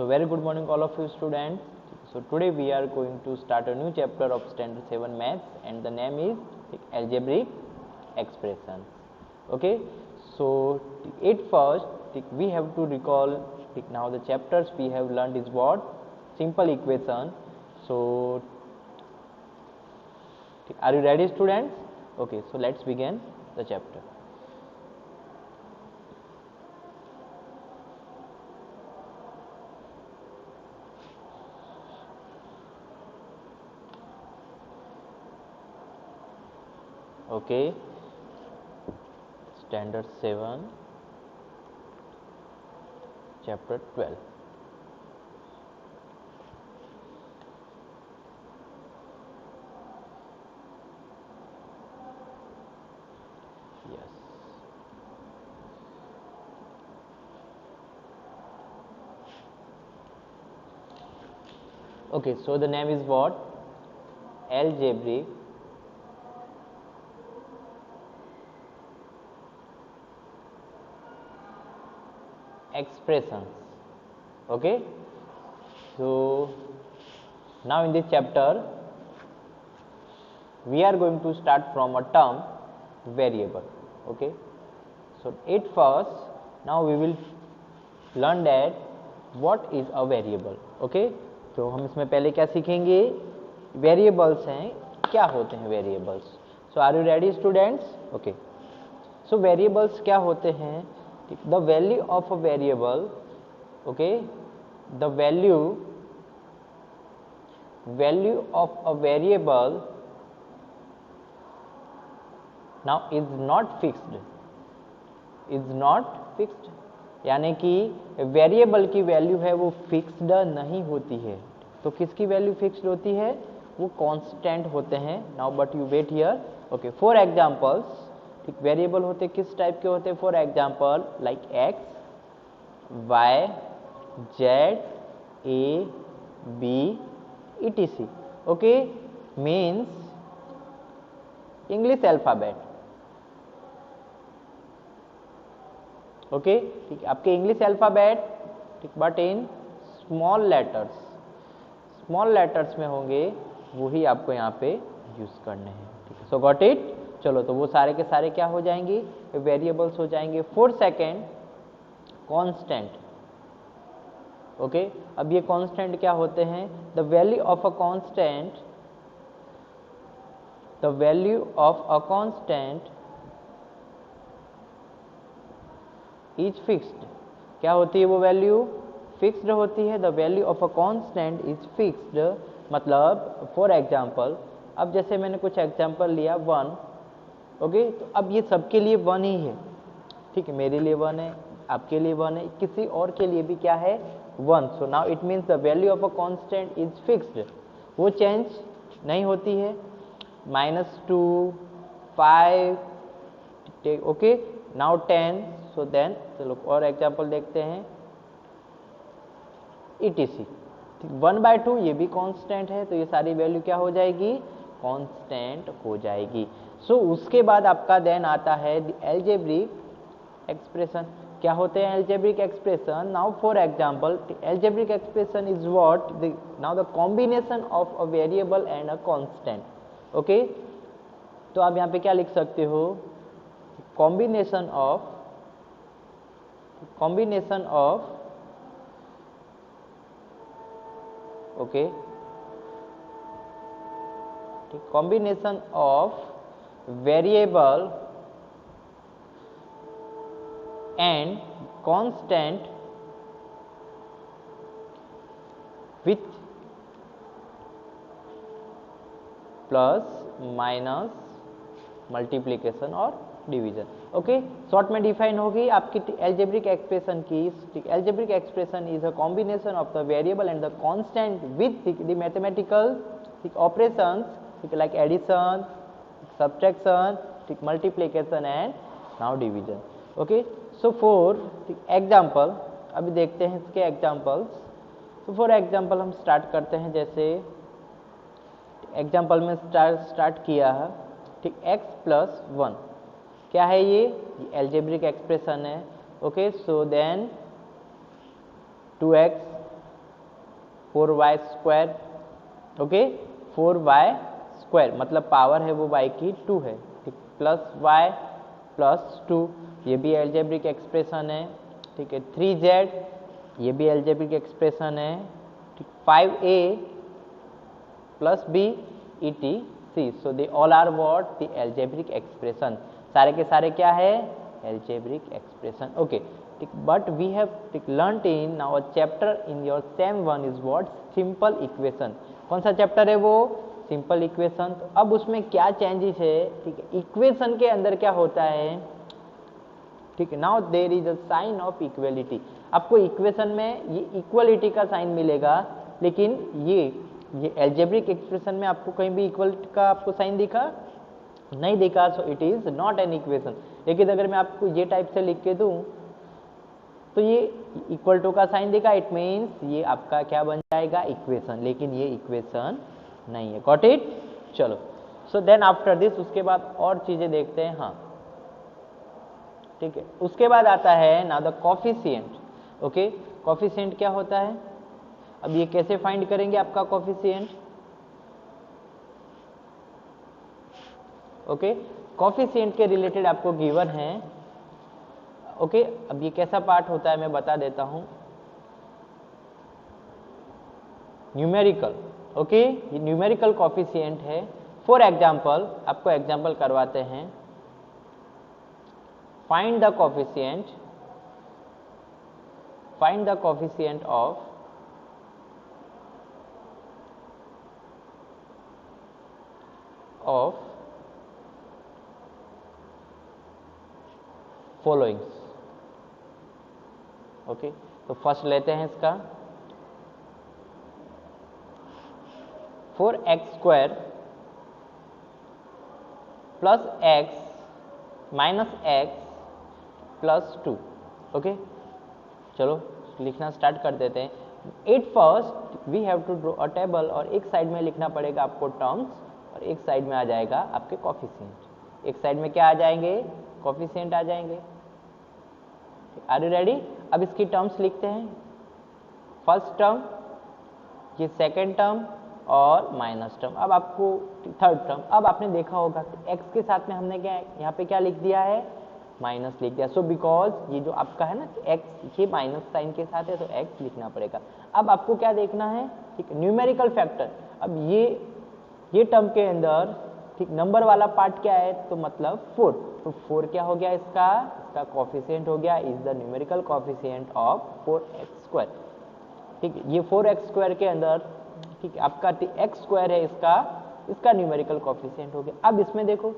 So very good morning all of you students. So today we are going to start a new chapter of standard 7 maths and the name is algebraic expressions. Okay, so at first we have to recall now the chapters we have learned is what? Simple equation. So are you ready students? Okay, so let's begin the chapter. Okay, standard 7 chapter 12. Yes. Okay, so the name is what? Algebraic expressions. Okay, so now in this chapter we are going to start from a term variable. Okay, so at first now we will learn that what is a variable. Okay, तो हम इसमें पहले क्या सीखेंगे? Variables हैं, क्या होते हैं variables. So are you ready students? Okay, so variables क्या होते हैं? The value of a variable, okay, the value of a variable now is not fixed, यानी कि वेरिएबल की वैल्यू है वो फिक्स्ड नहीं होती है. तो किसकी वैल्यू फिक्स्ड होती है? वो कांस्टेंट होते हैं. Now but you wait here. Okay, for examples, ठीक, वेरिएबल होते किस टाइप के होते हैं? For example like x, y, z, a, b, etc. Okay, means English alphabet. Okay, ठीक, आपके इंग्लिश अल्फाबेट, ठीक, बट इन स्मॉल लेटर्स में होंगे, वही आपको यहाँ पे यूज करने हैं. ठीक है, सो गॉट इट. चलो, तो वो सारे के सारे क्या हो जाएंगे? वेरिएबल्स हो जाएंगे. For second, constant. ओके, अब ये कांस्टेंट क्या होते हैं? The value of a constant is fixed. क्या होती है वो वैल्यू? फिक्स्ड होती है. The value of a constant is fixed, मतलब फॉर एग्जांपल, अब जैसे मैंने कुछ एग्जांपल लिया 1. ओके, तो अब ये सबके लिए 1 ही है. ठीक है, मेरे लिए 1 है, आपके लिए 1 है, किसी और के लिए भी क्या है? 1. So now it means the value of a constant is fixed, वो चेंज नहीं होती है. -2, 5, ओके, नाउ 10. सो देन चलो और एग्जांपल देखते हैं. etc. 1/2 ये भी कांस्टेंट है, तो ये सारी वैल्यू क्या हो जाएगी? कांस्टेंट हो जाएगी. सो उसके बाद आपका देन आता है अलजेब्रिक एक्सप्रेशन. क्या होते हैं algebraic expression? Now for example, algebraic expression is what? Now the combination of a variable and a constant. Okay, तो आप यहाँ पे क्या लिख सकते हो? Combination of okay, combination of variable and constant with plus minus multiplication और division. Okay, short में डिफाइन होगी आपकी अलजेब्रिक एक्सप्रेशन की. Algebraic expression is a combination of the variable and the constant with the mathematical operations, like addition, subtraction, multiplication and now division. Okay, so for example, अभी देखते हैं इसके examples. तो for example हम start करते हैं. जैसे एग्जाम्पल में स्टार्ट किया है, ठीक, x+1. क्या है ये? अलजेब्रिक एक्सप्रेशन है. Okay, so then 2x 4y², okay, 4y² मतलब पावर है वो y की 2 है, ठीक, प्लस y प्लस 2, ये भी एल्जेब्रिक एक्सप्रेशन है, ठीक है। 3z, ये भी एल्जेब्रिक एक्सप्रेशन है, ठीक। 5a plus b etc, so they all are what, the algebraic expression, सारे के सारे क्या है, एल्जेब्रिक एक्सप्रेशन, ओके, ठीक। But we have learned in now chapter in your sem 1 is what, simple equation. कौन सा चैप्टर है वो, सिंपल इक्वेशन। तो अब उसमें क्या चेंजेस है, ठीक है, इक्वेशन के अंदर क्या होता है, ठीक है। Now there is a sign of equality, आपको इक्वेशन में ये इक्वलिटी का साइन मिलेगा, लेकिन ये एल्जेब्रिक एक्सप्रेशन में आपको कहीं भी इक्वल का आपको साइन दिखा नहीं दिखा, so it is not an equation. लेकिन अगर मैं आपको ये टाइप से लिख के दूं तो ये इक्वल टू का साइन दिखा, इट मीन्स ये आपका क्या बन जाएगा, इक्वेशन, लेकिन ये इक्वेशन नहीं है। गॉट इट, चलो। सो देन आफ्टर दिस, उसके बाद और चीजें देखते हैं, हाँ, ठीक है। उसके बाद आता है now the coefficient, okay. Coefficient क्या होता है, अब ये कैसे फाइंड करेंगे आपका कोफिशिएंट, ओके। कोफिशिएंट के रिलेटेड आपको गिवन है, ओके। अब ये कैसा पार्ट होता है मैं बता देता हूं, न्यूमेरिकल, ओके, ये न्यूमेरिकल कोफिशिएंट है। फॉर एग्जांपल, आपको एग्जांपल करवाते हैं, find the coefficient of followings, okay. तो फर्स्ट लेते हैं इसका, 4x² plus x minus x plus 2, okay. चलो लिखना स्टार्ट कर देते हैं। At first we have to draw a table, और एक साइड में लिखना पड़ेगा आपको टर्म्स, और एक साइड में आ जाएगा आपके कोफिशिएंट। एक साइड में क्या आ जाएंगे, कोफिशिएंट आ जाएंगे। आर यू रेडी, अब इसकी टर्म्स लिखते हैं, फर्स्ट टर्म, ये सेकेंड टर्म और माइनस टर्म, अब आपको थर्ड टर्म। अब आपने देखा होगा कि x के साथ में हमने क्या यहाँ पे क्या लिख दिया है, माइनस लिख दिया। सो बिकॉज ये जो आपका है ना x, ये माइनस साइन के साथ है, तो x लिखना पड़ेगा। अब आपको क्या देखना है, ठीक, न्यूमेरिकल फैक्टर। अब ये टर्म के अंदर, ठीक, नंबर वाला पार्ट क्या है, तो मतलब 4, तो 4 क्या हो गया, इसका कोफिशिएंट हो गया, is the numerical coefficient of 4x², ठीक। ये 4x² के अंदर, ठीक, आपका x² है, इसका न्यूमेरिकल कोफिशिएंट हो गया। अब इसमें देखो,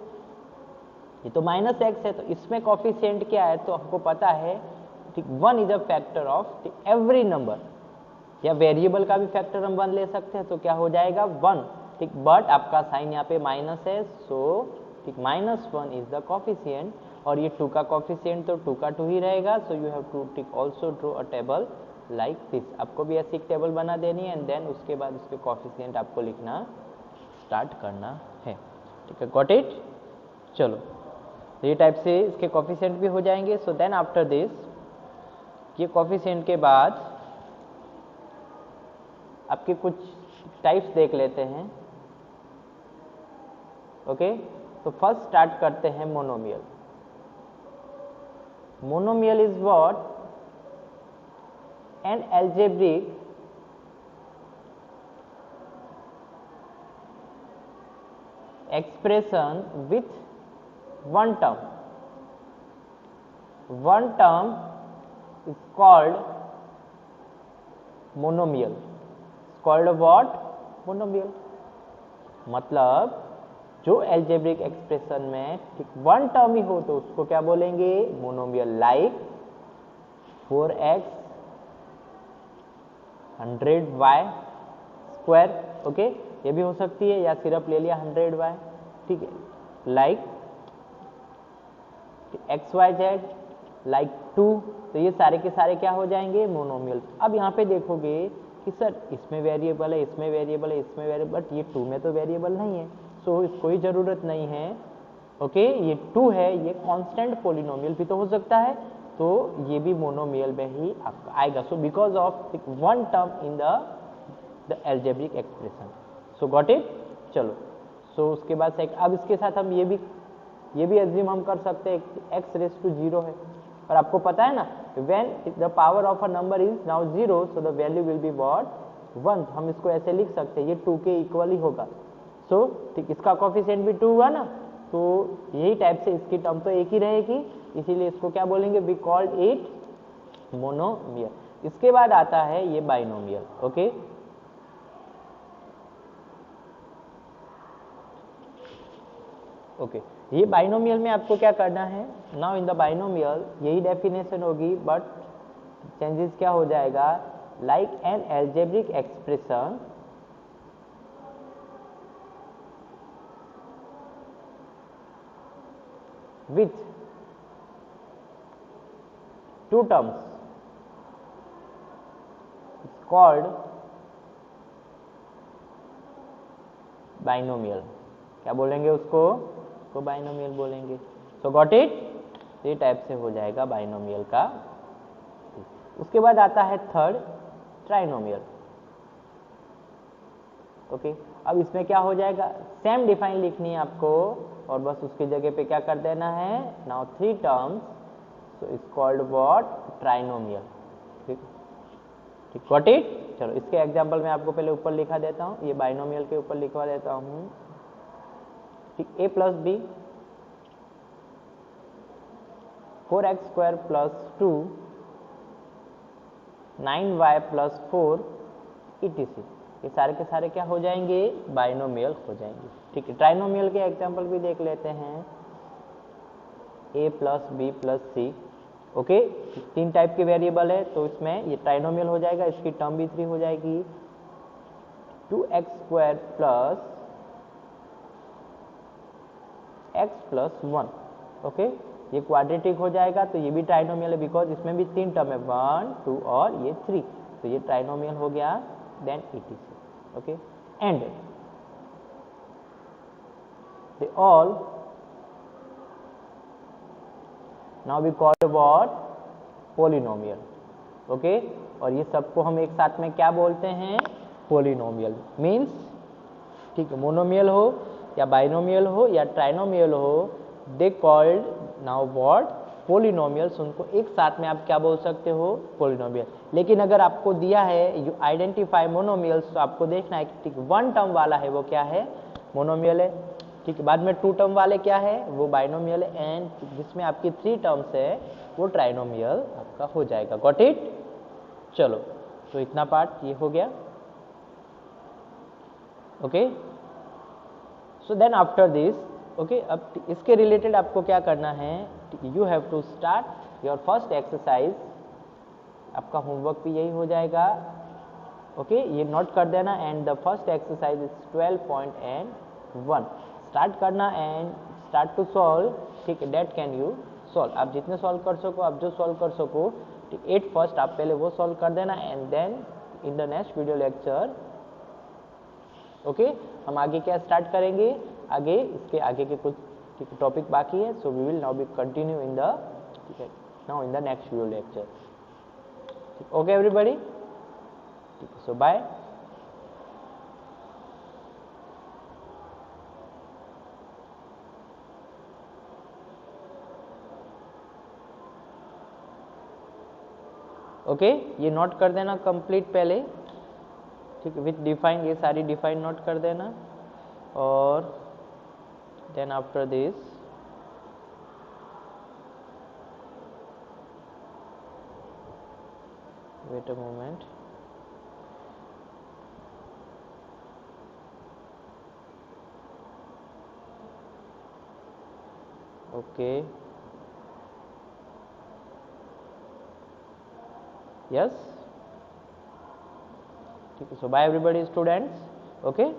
ये तो माइनस x है, तो इसमें कोफिशिएंट क्या है, तो आपको पता है, ठीक, 1 is a factor of every number, या वेरिएबल का भी फैक्टर हम 1 ले सकते हैं, तो क्या हो जाएगा 1, ठीक। बट आपका साइन यहाँ पे माइनस है, सो ठीक, -1 इज द कोफिशिएंट, और ये 2 का कोफिशिएंट तो 2 का 2 ही रहेगा। So you have to tick also draw a table like this, आपको भी ऐसी एक टेबल बना देनी है, एंड देन उसके बाद उसके कोफिशिएंट आपको लिखना स्टार्ट करना है, ठीक है। गॉट इट, चलो, ये टाइप से इसके कोफिशिएंट भी हो जाएंगे। सो देन आफ्टर दिस, ये कोफिशिएंट के बाद आपके कुछ टाइप्स देख लेते हैं, ओके। तो फर्स्ट स्टार्ट करते हैं monomial. Monomial is what, an algebraic expression with one term. One term is called monomial. It's called what? Monomial. मतलब जो एल्जेब्रिक एक्सप्रेशन में ठीक वन टर्म ही हो तो उसको क्या बोलेंगे, monomial. Like 4x 100y², okay, ये भी हो सकती है, या सिर्फ ले लिया 100y, ठीक है। लाइक xyz लाइक 2, तो ये सारे के सारे क्या हो जाएंगे, मोनोमियल। अब यहाँ पे देखोगे कि सर इसमें वेरिएबल है, इसमें वेरिएबल है, इसमें वेरिएबल, बट ये 2 में तो वेरिएबल नहीं है, सो इसको कोई ज़रूरत नहीं है, ओके। ये 2 है, ये कांस्टेंट पॉलिनोमियल भी तो हो सकता है, तो ये भी मोनोमियल में ही आपका आएगा। So because of one term in the the algebraic expression. So got it. चलो, सो उसके बाद से अब इसके साथ हम ये भी एज्यूम हम कर सकते हैं x रेज टू 0 है, और आपको पता है ना when the power of a number is now 0 so the value will be what 1। हम इसको ऐसे लिख सकते हैं, ये 2 के इक्वल ही होगा। सो ठीक, इसका कोफिशिएंट भी 2 हुआ ना, तो यही टाइप से इसकी टर्म तो एक ही रहेगी, इसीलिए इसको क्या बोलेंगे, वी कॉल्ड इट मोनोमियल। इसके बाद आता है ये बाइनोमियल। ओके, ओके, ये बाइनोमियल में आपको क्या करना है, नाउ इन द बाइनोमियल यही डेफिनेशन होगी, बट चेंजेस क्या हो जाएगा, like an algebraic expression with 2 terms is called binomial. क्या बोलेंगे उसको बाइनोमियल बोलेंगे। सो गॉट इट, ये टाइप से हो जाएगा बाइनोमियल का। उसके बाद आता है थर्ड, ट्राइनोमियल। ओके, अब इसमें क्या हो जाएगा, सेम डिफाइन लिखनी है आपको, और बस उसकी जगह पे क्या कर देना है, now 3 terms, so it's called what, trinomial. ठीक, गॉट इट। चलो, इसके एग्जांपल मैं आपको पहले ऊपर लिखा देता हूँ, ये बाइनोमियल के ऊपर लिखवा देता हूँ। ठीक, a plus b 4x square plus 2 9y plus 4 etc, ये सारे के सारे क्या हो जाएंगे, बाइनोमियल हो जाएंगे। ठीक है, ट्राइनोमियल के एग्जांपल भी देख लेते हैं, a plus b plus c. Okay, 3 type के वेरिएबल है, तो इसमें ये ट्राइनोमियल हो जाएगा, इसकी टर्म भी 3 हो जाएगी, 2x square plus x plus 1। Okay, ये क्वाड्रेटिक हो जाएगा, तो ये भी ट्राइनोमियल है, बिकॉज इसमें भी 3 टर्म है, 1 2 और ये 3, तो ये ट्राइनोमियल हो गया। Then etc, okay, and they all now we call what, polynomial। Okay, और ये सबको हम एक साथ में क्या बोलते हैं, पोलिनोमियल। मीन्स ठीक है, मोनोमियल हो या बाइनोमियल हो या ट्राइनोमियल हो, they called now what, polynomials. उनको एक साथ में आप क्या बोल सकते हो, पोलिनोमियल। लेकिन अगर आपको दिया है यू आइडेंटिफाई मोनोमियल्स, तो आपको देखना है कि ठीक 1 टर्म वाला है वो क्या है, मोनोमियल है। ठीक है, बाद में 2 टर्म वाले क्या है, वो बाइनोमियल है, एंड जिसमें आपकी 3 टर्म्स है वो ट्राइनोमियल आपका हो जाएगा। Got it. चलो, तो इतना पार्ट ये हो गया। Okay, so then after this, okay, अब इसके रिलेटेड आपको क्या करना है, you have to start your first exercise. आपका होमवर्क भी यही हो जाएगा। ओके, ये नोट कर देना, and the first exercise is 12.1 start करना एंड स्टार्ट टू सॉल्व। ठीक है, दैट कैन यू सॉल्व, आप जितने सॉल्व कर सको, आप जो सॉल्व कर सको, ठीक, 8 फर्स्ट आप पहले वो सॉल्व कर देना, and then in the next video lecture, okay, हम आगे क्या स्टार्ट करेंगे, आगे इसके आगे के कुछ टॉपिक बाकी है, so we will now be continue in the, ठीक है, now in the next video lecture. Okay everybody, ठीक है, सो बाय। ओके, ये नोट कर देना कंप्लीट पहले, ठीक है, विथ डिफाइन, ये सारी डिफाइन नोट कर देना, और then after this wait a moment, okay, yes, ठीक है, so bye everybody students, okay।